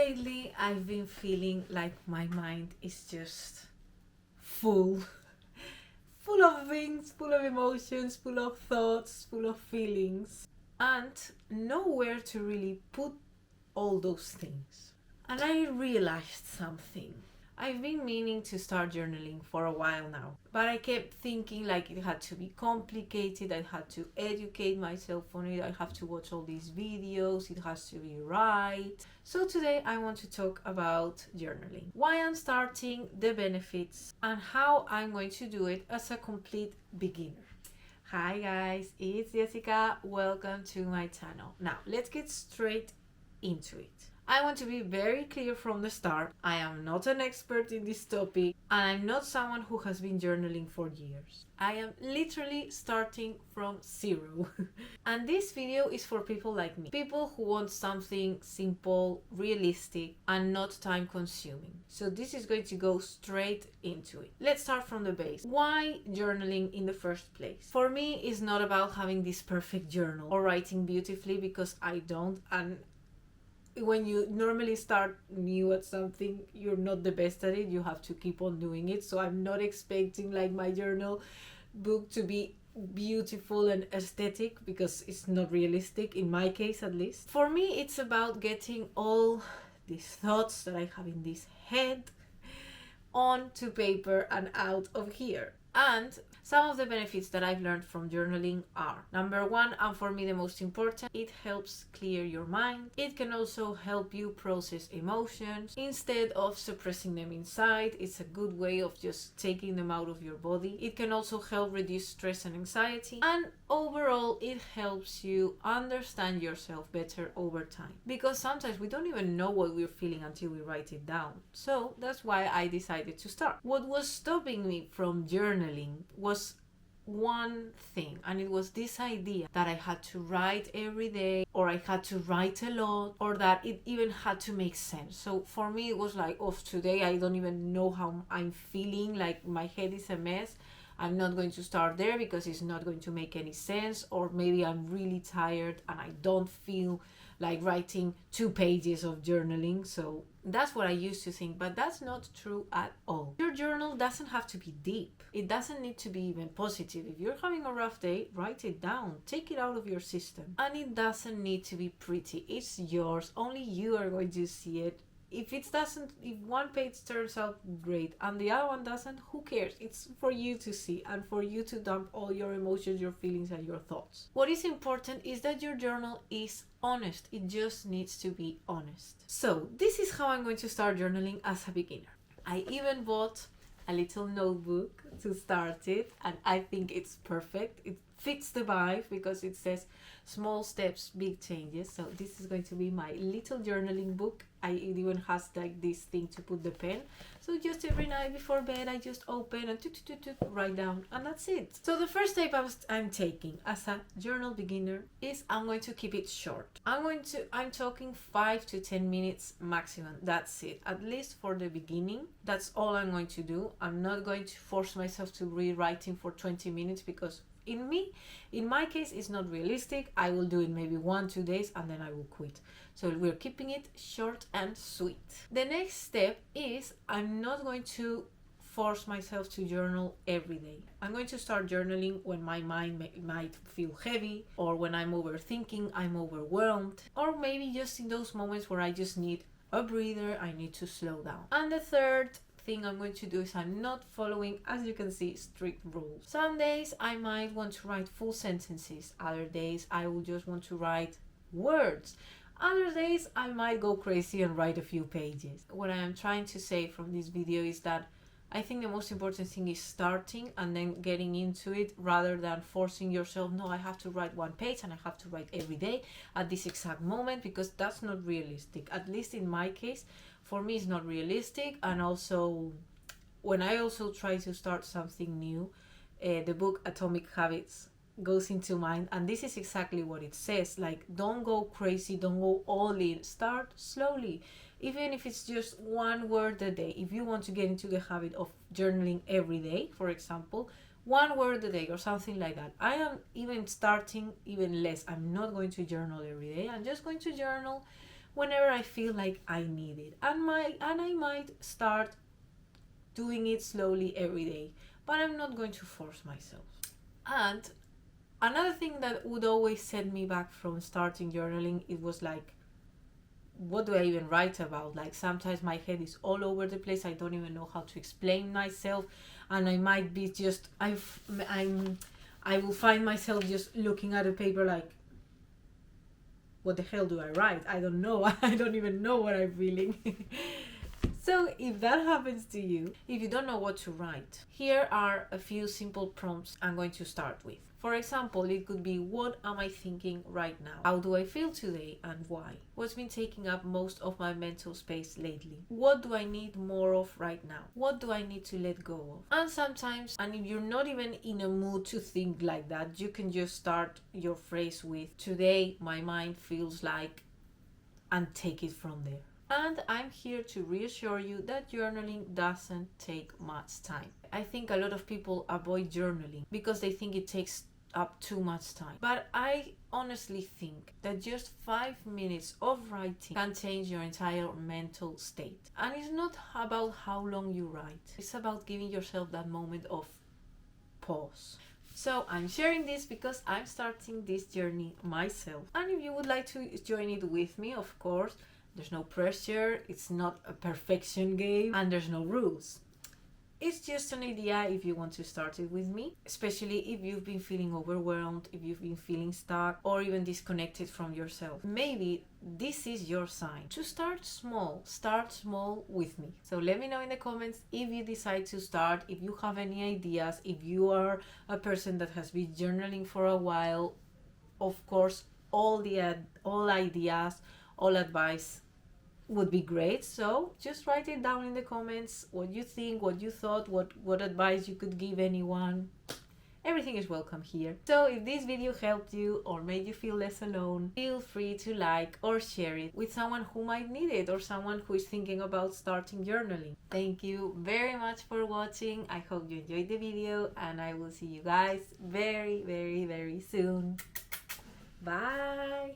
Lately, I've been feeling like my mind is just full, full of things, full of emotions, full of thoughts, full of feelings, and nowhere to really put all those things. And I realized something. I've been meaning to start journaling for a while now, but I kept thinking like it had to be complicated, I had to educate myself on it, I have to watch all these videos, it has to be right. So today I want to talk about journaling, why I'm starting, the benefits, and how I'm going to do it as a complete beginner. Hi guys, it's Jessica, welcome to my channel. Now let's get straight into it. I want to be very clear from the start. I am not an expert in this topic and I'm not someone who has been journaling for years. I am literally starting from zero. And this video is for people like me. People who want something simple, realistic and not time consuming. So this is going to go straight into it. Let's start from the base. Why journaling in the first place? For me, it's not about having this perfect journal or writing beautifully, because I don't, and when you normally start new at something, you're not the best at it, you have to keep on doing it. So I'm not expecting like my journal book to be beautiful and aesthetic, because it's not realistic in my case, at least. For me, it's about getting all these thoughts that I have in this head onto paper and out of here. And some of the benefits that I've learned from journaling are: number one, and for me the most important, it helps clear your mind. It can also help you process emotions instead of suppressing them inside. It's a good way of just taking them out of your body. It can also help reduce stress and anxiety, and overall it helps you understand yourself better over time, because sometimes we don't even know what we're feeling until we write it down. So that's why I decided to start. What was stopping me from journaling was one thing, and it was this idea that I had to write every day, or I had to write a lot, or that it even had to make sense. So for me it was like, oh, today I don't even know how I'm feeling, like my head is a mess, I'm not going to start there because it's not going to make any sense. Or maybe I'm really tired and I don't feel like writing 2 pages of journaling. So that's what I used to think, but that's not true at all. Your journal doesn't have to be deep. It doesn't need to be even positive. If you're having a rough day, write it down, take it out of your system. And it doesn't need to be pretty. It's yours. Only you are going to see it. If one page turns out great and the other one doesn't, who cares? It's for you to see and for you to dump all your emotions, your feelings and your thoughts. What is important is that your journal is honest. It just needs to be honest. So this is how I'm going to start journaling as a beginner. I even bought a little notebook to start it, and I think it's perfect. It fits the vibe because it says small steps, big changes. So this is going to be my little journaling book. It even has like this thing to put the pen. So just every night before bed, I just open and write down, and that's it. So the first step I'm taking as a journal beginner is I'm going to keep it short. I'm talking 5 to 10 minutes maximum. That's it. At least for the beginning, that's all I'm going to do. I'm not going to force myself to read writing for 20 minutes, because in my case, it's not realistic. I will do it maybe 1-2 days and then I will quit. So we're keeping it short and sweet. The next step is I'm not going to force myself to journal every day. I'm going to start journaling when my mind might feel heavy, or when I'm overthinking, I'm overwhelmed, or maybe just in those moments where I just need a breather, I need to slow down. And the third thing I'm going to do is I'm not following, as you can see, strict rules. Some days I might want to write full sentences, other days I will just want to write words, other days I might go crazy and write a few pages. What I am trying to say from this video is that I think the most important thing is starting and then getting into it, rather than forcing yourself, no, I have to write 1 page and I have to write every day at this exact moment, because that's not realistic. At least in my case, for me, it's not realistic. And also, when I also try to start something new, the book Atomic Habits goes into mind, and this is exactly what it says. Like, don't go crazy, don't go all in, start slowly. Even if it's just 1 word a day, if you want to get into the habit of journaling every day, for example, 1 word a day or something like that. I am even starting even less. I'm not going to journal every day. I'm just going to journal whenever I feel like I need it. And I might start doing it slowly every day, but I'm not going to force myself. And another thing that would always set me back from starting journaling, it was like, what do I even write about? Like, sometimes my head is all over the place. I don't even know how to explain myself, and I might be just I will find myself just looking at a paper like, what the hell do I write? I don't know. I don't even know what I'm feeling. So if that happens to you, if you don't know what to write, here are a few simple prompts I'm going to start with. For example, it could be, what am I thinking right now? How do I feel today and why? What's been taking up most of my mental space lately? What do I need more of right now? What do I need to let go of? And sometimes, and if you're not even in a mood to think like that, you can just start your phrase with, today my mind feels like, and take it from there. And I'm here to reassure you that journaling doesn't take much time. I think a lot of people avoid journaling because they think it takes up too much time. But I honestly think that just 5 minutes of writing can change your entire mental state. And it's not about how long you write. It's about giving yourself that moment of pause. So I'm sharing this because I'm starting this journey myself. And if you would like to join it with me, of course, there's no pressure, it's not a perfection game, and there's no rules. It's just an idea if you want to start it with me, especially if you've been feeling overwhelmed, if you've been feeling stuck, or even disconnected from yourself. Maybe this is your sign to start small. Start small with me. So let me know in the comments if you decide to start, if you have any ideas, if you are a person that has been journaling for a while. Of course, all ideas, all advice would be great. So just write it down in the comments, what you think, what you thought, what advice you could give anyone. Everything is welcome here. So if this video helped you or made you feel less alone, feel free to like or share it with someone who might need it, or someone who is thinking about starting journaling. Thank you very much for watching. I hope you enjoyed the video, and I will see you guys very, very, very soon. Bye.